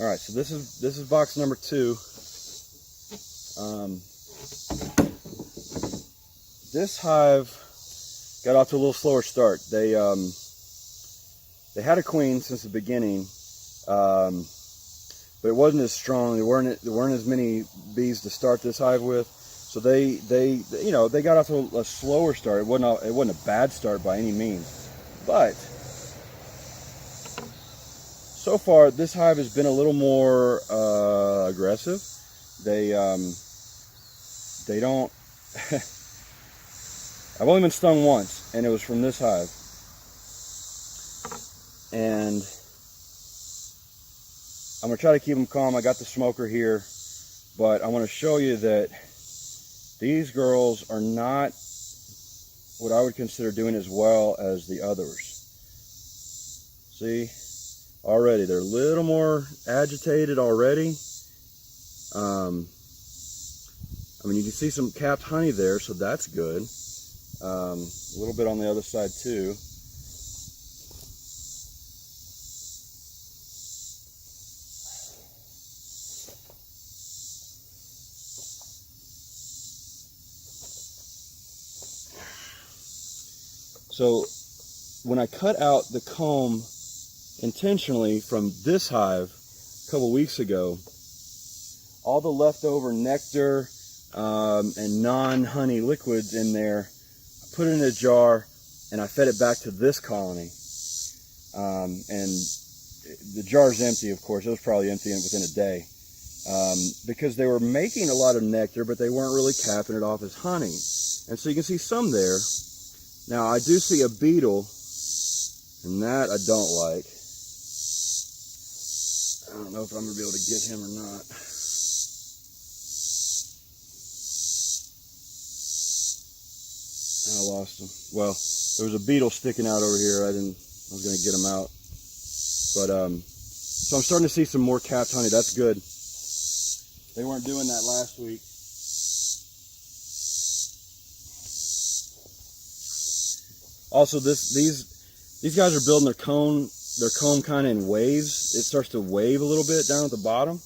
All right, so this is box number 2. This hive got off to a little slower start. They had a queen since the beginning, but it wasn't as strong. There weren't as many bees to start this hive with, so they got off to a slower start. It wasn't a bad start by any means, but so far this hive has been a little more aggressive. They don't. I've only been stung once, and it was from this hive. And I'm going to try to keep them calm. I got the smoker here, but I want to show you that these girls are not what I would consider doing as well as the others. See, already they're a little more agitated already. I mean, you can see some capped honey there, so that's good. A little bit on the other side too. So when I cut out the comb intentionally from this hive a couple weeks ago, all the leftover nectar and non-honey liquids in there, I put it in a jar and I fed it back to this colony. And the jar's empty, of course. It was probably empty within a day, because they were making a lot of nectar, but they weren't really capping it off as honey. And so you can see some there. Now I do see a beetle, and that I don't like. I don't know if I'm going to be able to get him or not. I lost him. Well, there was a beetle sticking out over here. I was going to get him out. But, so I'm starting to see some more capped honey. That's good. They weren't doing that last week. Also, these guys are building their comb kind of in waves. It starts to wave a little bit down at the bottom.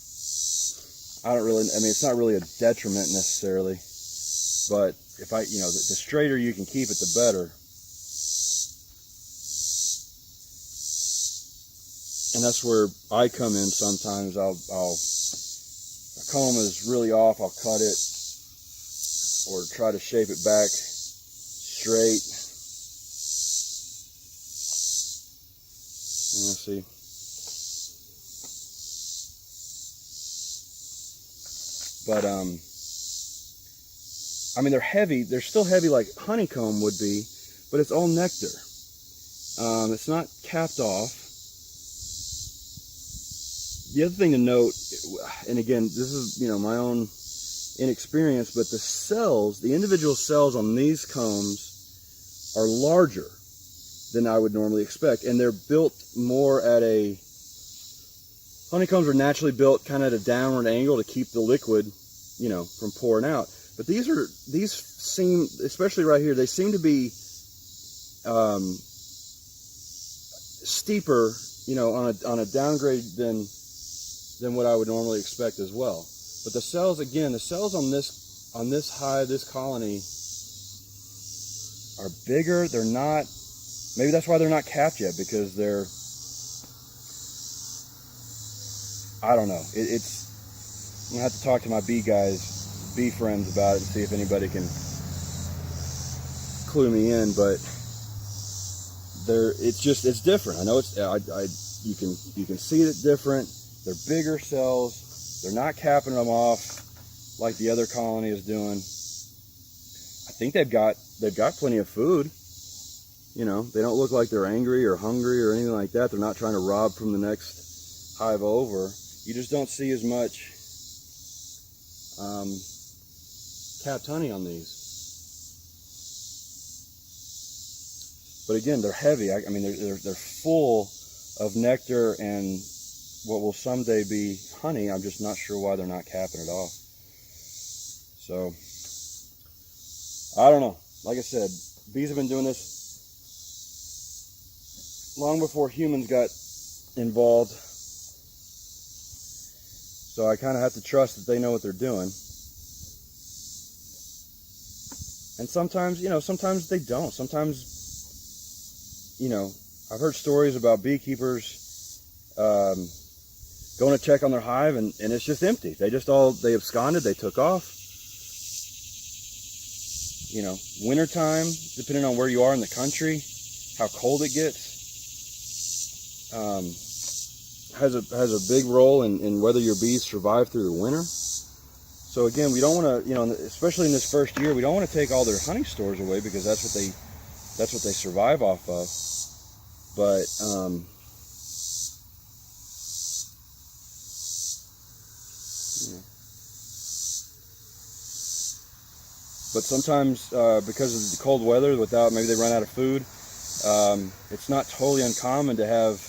I mean, it's not really a detriment necessarily, but if the straighter you can keep it, the better. And that's where I come in sometimes. A comb is really off, I'll cut it or try to shape it back straight. Let's see. But I mean, they're heavy. They're still heavy like honeycomb would be, but it's all nectar. It's not capped off. The other thing to note, and again, this is my own inexperience, but the individual cells on these combs are larger than I would normally expect, and they're built more at honeycombs are naturally built kind of at a downward angle to keep the liquid, from pouring out. But these seem, especially right here, they seem to be steeper, on a downgrade than what I would normally expect as well. But the cells on this hive, this colony, are bigger. They're not. Maybe that's why they're not capped yet, because I don't know. I'm gonna have to talk to my bee friends about it and see if anybody can clue me in. But it's different. I know you can see it different. They're bigger cells. They're not capping them off like the other colony is doing. I think they've got plenty of food. They don't look like they're angry or hungry or anything like that. They're not trying to rob from the next hive over. You just don't see as much capped honey on these. But again, they're heavy. I mean, they're full of nectar and what will someday be honey. I'm just not sure why they're not capping it off. So, I don't know. Like I said, bees have been doing this long before humans got involved. So I kind of have to trust that they know what they're doing. And sometimes, sometimes they don't. Sometimes, I've heard stories about beekeepers going to check on their hive and it's just empty. They absconded, they took off. Wintertime, depending on where you are in the country, how cold it gets, has a big role in whether your bees survive through the winter. So again, we don't want to, especially in this first year, we don't want to take all their honey stores away because that's what they survive off of. But but sometimes because of the cold weather, maybe they run out of food. It's not totally uncommon to have,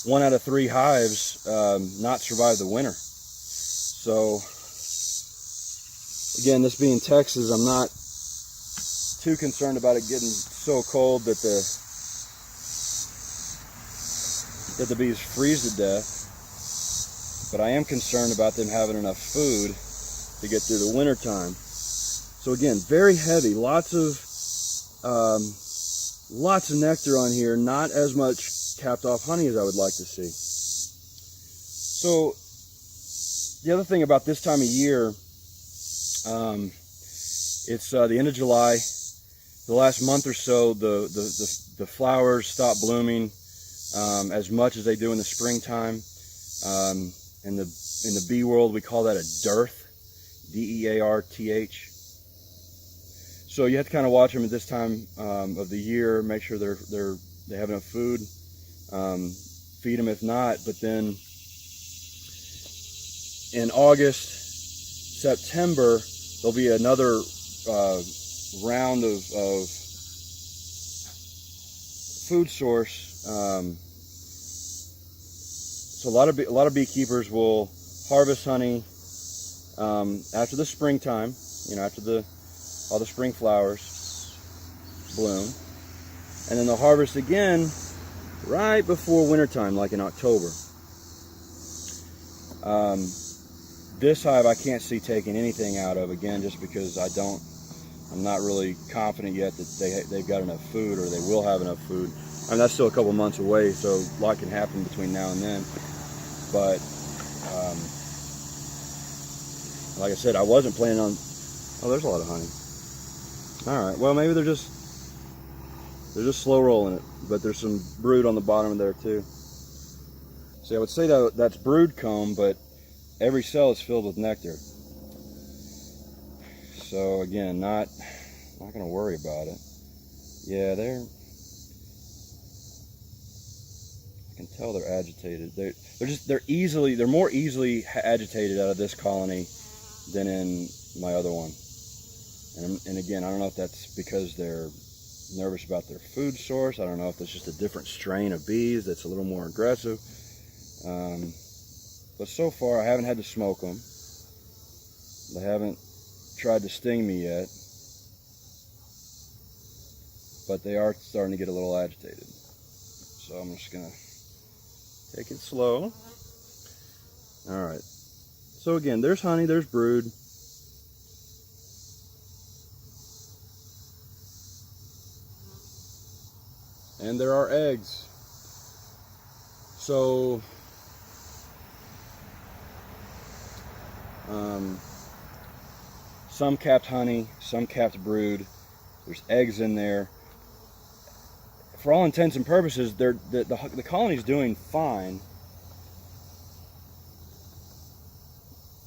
1 out of 3 hives not survive the winter. So, again, this being Texas, I'm not too concerned about it getting so cold that the bees freeze to death. But I am concerned about them having enough food to get through the winter time. So again, very heavy, lots of nectar on here, not as much capped off honey as I would like to see. So the other thing about this time of year, it's the end of July. The last month or so, the flowers stop blooming as much as they do in the springtime. In the bee world, we call that a dearth, D-E-A-R-T-H. So you have to kind of watch them at this time of the year, make sure they have enough food, feed them if not. But then in August, September, there'll be another round of food source. So a lot of beekeepers will harvest honey after the springtime, after all the spring flowers bloom, and then they'll harvest again right before wintertime, like in October. This hive I can't see taking anything out of, again, just because I'm not really confident yet that they've got enough food, or they will have enough food. I mean, that's still a couple months away, so a lot can happen between now and then. But like I said, I wasn't planning on. Oh, there's a lot of honey. All right. Well, maybe they're just slow rolling it, but there's some brood on the bottom of there too. See, I would say that's brood comb, but every cell is filled with nectar. So again, not going to worry about it. Yeah, I can tell they're agitated. They're more easily agitated out of this colony than in my other one. And again, I don't know if that's because they're nervous about their food source. I don't know if it's just a different strain of bees that's a little more aggressive. But so far, I haven't had to smoke them. They haven't tried to sting me yet. But they are starting to get a little agitated. So I'm just going to take it slow. All right. So again, there's honey, there's brood. And there are eggs. So some capped honey, some capped brood. There's eggs in there. For all intents and purposes, the colony's doing fine.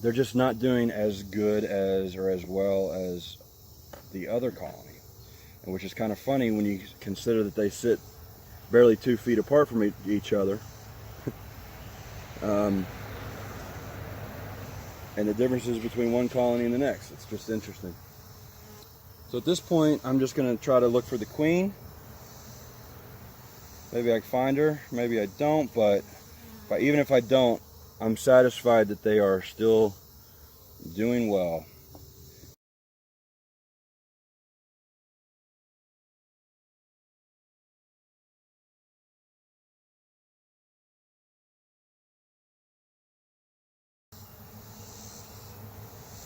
They're just not doing as good as or as well as the other colony, and which is kind of funny when you consider that they sit barely 2 feet apart from each other. And the differences between one colony and the next. It's just interesting. So at this point, I'm just going to try to look for the queen. Maybe I can find her, maybe I don't, but even if I don't, I'm satisfied that they are still doing well.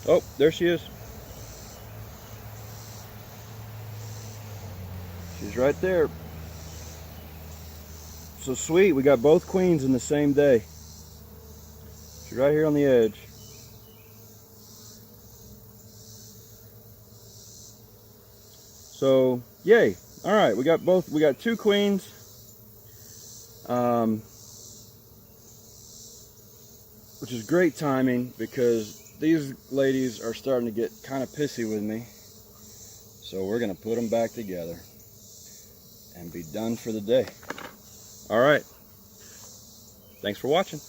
Oh, there she is. She's right there. So sweet, we got both queens in the same day. She's right here on the edge. So, yay. All right, we got two queens. Which is great timing because these ladies are starting to get kind of pissy with me. So we're gonna put them back together and be done for the day. All right. Thanks for watching.